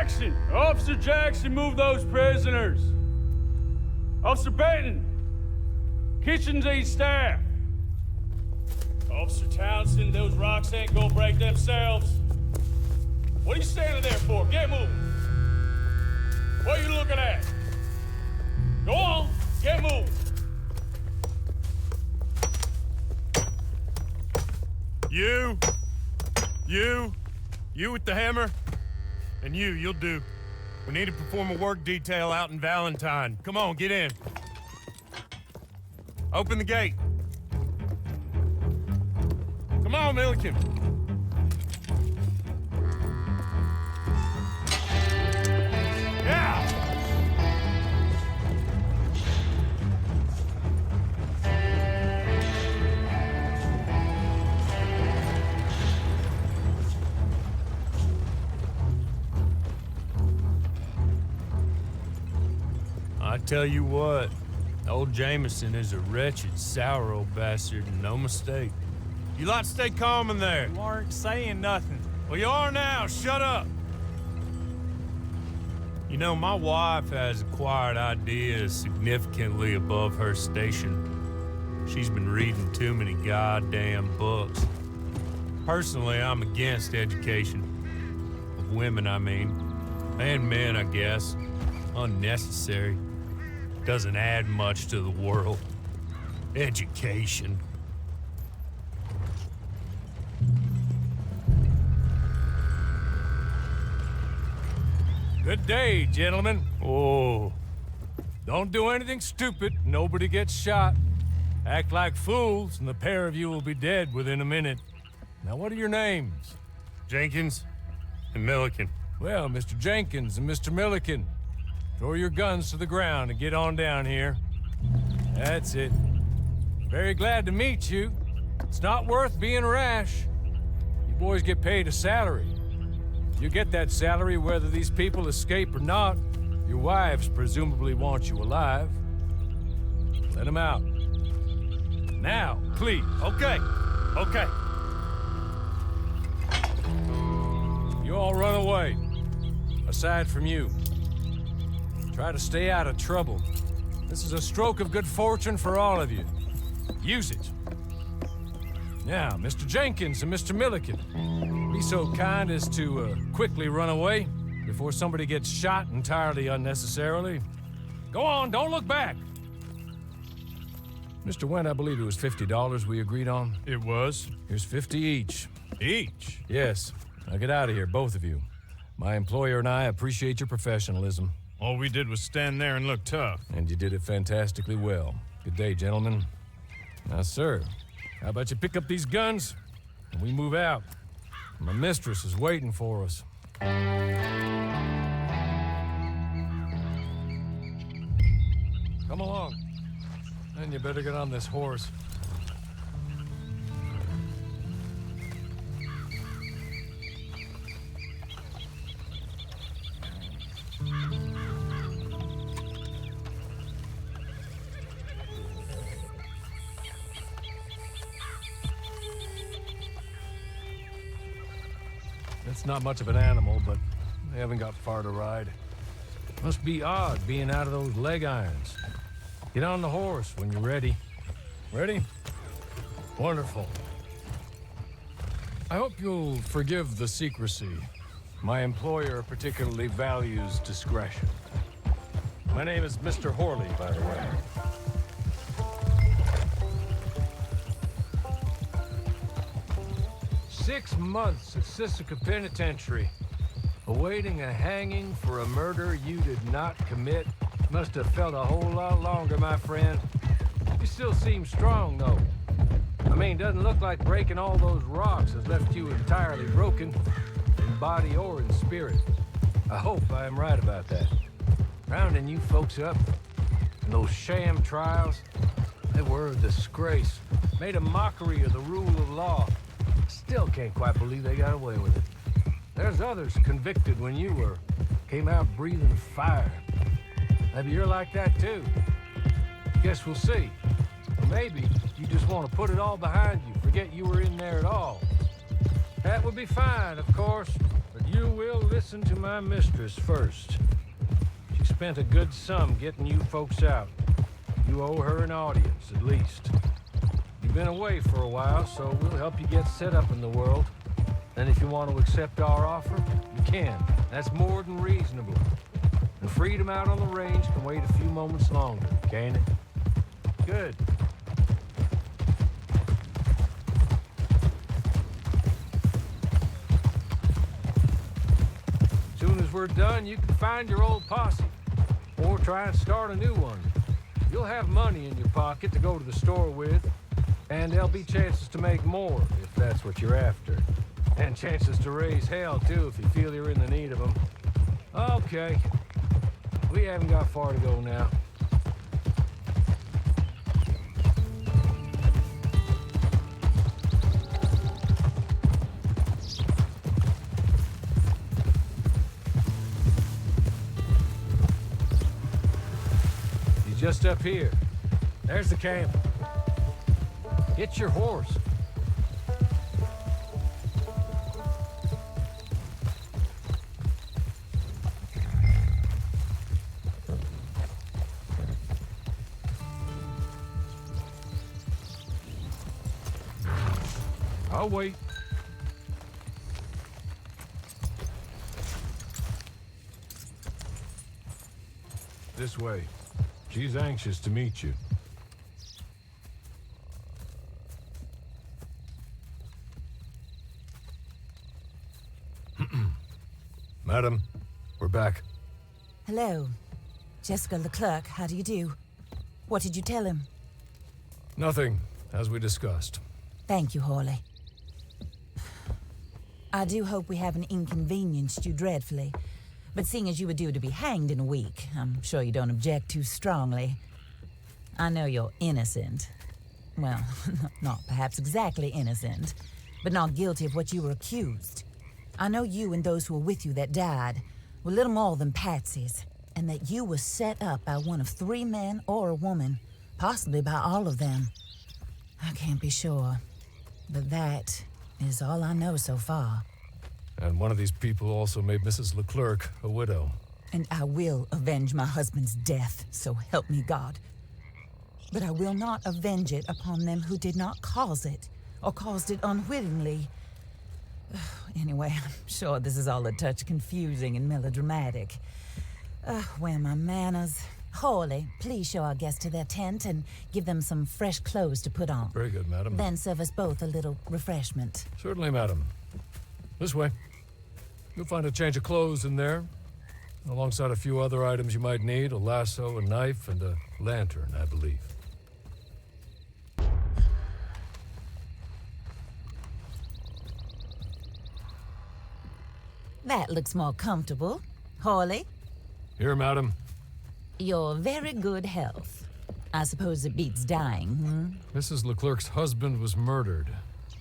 Jackson! Officer Jackson, move those prisoners! Officer Benton! Kitchens aid staff! Officer Townsend, those rocks ain't gonna break themselves. What are you standing there for? Get moving! What are you looking at? Go on, get moving! You with the hammer? And you'll do. We need to perform a work detail out in Valentine. Come on, get in. Open the gate. Come on, Milliken. Yeah! I tell you what, old Jameson is a wretched, sour old bastard, and no mistake. You lot stay calm in there. You aren't saying nothing. Well, you are now. Shut up. You know, my wife has acquired ideas significantly above her station. She's been reading too many goddamn books. Personally, I'm against education. Of women, I mean. And men, I guess. Unnecessary. Doesn't add much to the world. Education. Good day, gentlemen. Oh. Don't do anything stupid. Nobody gets shot. Act like fools, and the pair of you will be dead within a minute. Now, what are your names? Jenkins and Milliken. Well, Mr. Jenkins and Mr. Milliken, throw your guns to the ground and get on down here. That's it. Very glad to meet you. It's not worth being rash. You boys get paid a salary. You get that salary whether these people escape or not. Your wives presumably want you alive. Let them out. Now, please. Okay. You all run away. Aside from you. Try to stay out of trouble. This is a stroke of good fortune for all of you. Use it. Now, Mr. Jenkins and Mr. Milliken, be so kind as to quickly run away before somebody gets shot entirely unnecessarily. Go on, don't look back. Mr. Wendt, I believe it was $50 we agreed on. It was. Here's 50 each. Each? Yes. Now get out of here, both of you. My employer and I appreciate your professionalism. All we did was stand there and look tough. And you did it fantastically well. Good day, gentlemen. Now, sir, how about you pick up these guns and we move out? My mistress is waiting for us. Come along. Then you better get on this horse. It's not much of an animal, but they haven't got far to ride. Must be odd being out of those leg irons. Get on the horse when you're ready. Ready? Wonderful. I hope you'll forgive the secrecy. My employer particularly values discretion. My name is Mr. Horley, by the way. 6 months at Sisika Penitentiary, awaiting a hanging for a murder you did not commit. Must have felt a whole lot longer, my friend. You still seem strong, though. I mean, doesn't look like breaking all those rocks has left you entirely broken, in body or in spirit. I hope I am right about that. Rounding you folks up, and those sham trials, they were a disgrace. Made a mockery of the rule of law. Still can't quite believe they got away with it. There's others convicted when you were. Came out breathing fire. Maybe you're like that too. Guess we'll see. Or maybe you just want to put it all behind you, forget you were in there at all. That would be fine, of course, but you will listen to my mistress first. She spent a good sum getting you folks out. You owe her an audience, at least. You've been away for a while, so we'll help you get set up in the world. And if you want to accept our offer, you can. That's more than reasonable. And freedom out on the range can wait a few moments longer, can't it? Good. Soon as we're done, you can find your old posse. Or try and start a new one. You'll have money in your pocket to go to the store with. And there'll be chances to make more, if that's what you're after. And chances to raise hell, too, if you feel you're in the need of them. Okay. We haven't got far to go now. He's just up here. There's the camp. Get your horse. I'll wait. This way. She's anxious to meet you. Madam, we're back. Hello. Jessica Leclerc, how do you do? What did you tell him? Nothing, as we discussed. Thank you, Hawley. I do hope we haven't inconvenienced you dreadfully. But seeing as you were due to be hanged in a week, I'm sure you don't object too strongly. I know you're innocent. Well, not perhaps exactly innocent, but not guilty of what you were accused. I know you and those who were with you that died were little more than patsies, and that you were set up by one of 3 men or a woman, possibly by all of them. I can't be sure, but that is all I know so far. And one of these people also made Mrs. Leclerc a widow. And I will avenge my husband's death, so help me God. But I will not avenge it upon them who did not cause it, or caused it unwittingly. Anyway, I'm sure this is all a touch confusing and melodramatic. Where are my manners? Hawley, please show our guests to their tent and give them some fresh clothes to put on. Very good, madam. Then serve us both a little refreshment. Certainly, madam. This way. You'll find a change of clothes in there, alongside a few other items you might need, a lasso, a knife, and a lantern, I believe. That looks more comfortable. Hawley, Here, madam. your very good health. I suppose it beats dying, hmm? Mrs. Leclerc's husband was murdered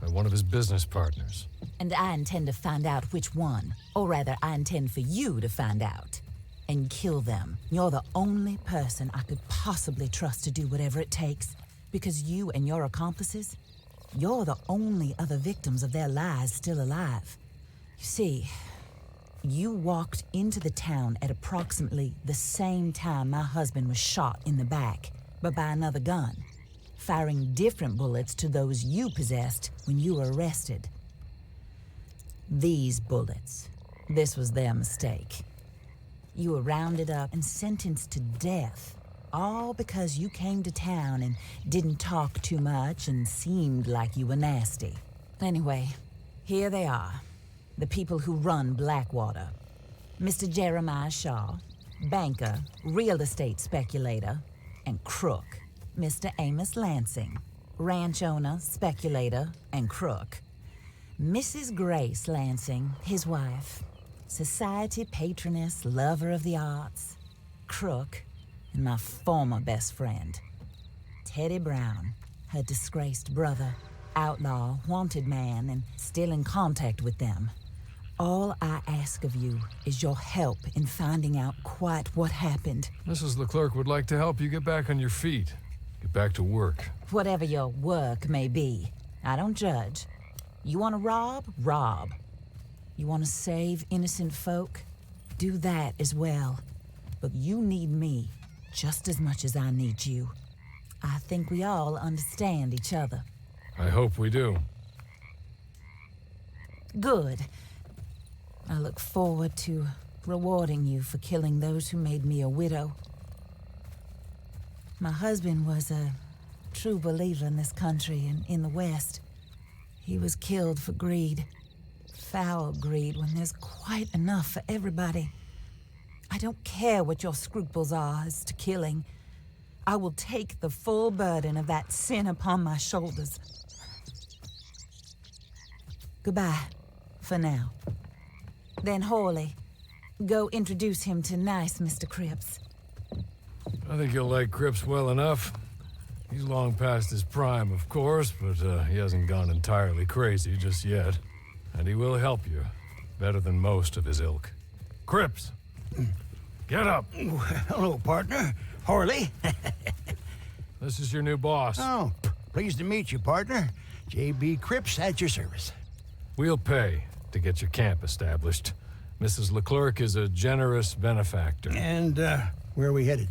by one of his business partners. And I intend to find out which one. Or rather, I intend for you to find out. And kill them. You're the only person I could possibly trust to do whatever it takes. Because you and your accomplices, you're the only other victims of their lies still alive. You see, you walked into the town at approximately the same time my husband was shot in the back, but by another gun, firing different bullets to those you possessed when you were arrested. These bullets, this was their mistake. You were rounded up and sentenced to death, all because you came to town and didn't talk too much and seemed like you were nasty. Anyway, here they are. The people who run Blackwater. Mr. Jeremiah Shaw, banker, real estate speculator, and crook. Mr. Amos Lansing, ranch owner, speculator, and crook. Mrs. Grace Lansing, his wife, society patroness, lover of the arts, crook, and my former best friend. Teddy Brown, her disgraced brother, outlaw, wanted man, and still in contact with them. All I ask of you is your help in finding out quite what happened. Mrs. Leclerc would like to help you get back on your feet. Get back to work. Whatever your work may be, I don't judge. You want to rob? Rob. You want to save innocent folk? Do that as well. But you need me just as much as I need you. I think we all understand each other. I hope we do. Good. I look forward to rewarding you for killing those who made me a widow. My husband was a true believer in this country and in the West. He was killed for greed. Foul greed when there's quite enough for everybody. I don't care what your scruples are as to killing. I will take the full burden of that sin upon my shoulders. Goodbye, for now. Then Hawley, go introduce him to nice Mr. Cripps. I think you'll like Cripps well enough. He's long past his prime, of course, but he hasn't gone entirely crazy just yet. And he will help you, better than most of his ilk. Cripps! Get up! Hello, partner. Hawley. This is your new boss. Oh, pleased to meet you, partner. J.B. Cripps at your service. We'll pay to get your camp established. Mrs. Leclerc is a generous benefactor. And, where are we headed?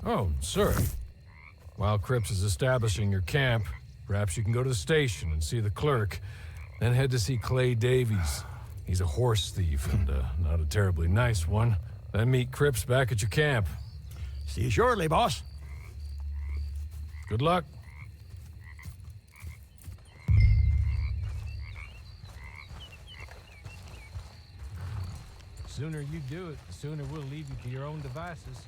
Oh, sir. While Cripps is establishing your camp, perhaps you can go to the station and see the clerk, then head to see Clay Davies. He's a horse thief and not a terribly nice one. Then meet Cripps back at your camp. See you shortly, boss. Good luck. The sooner you do it, the sooner we'll leave you to your own devices.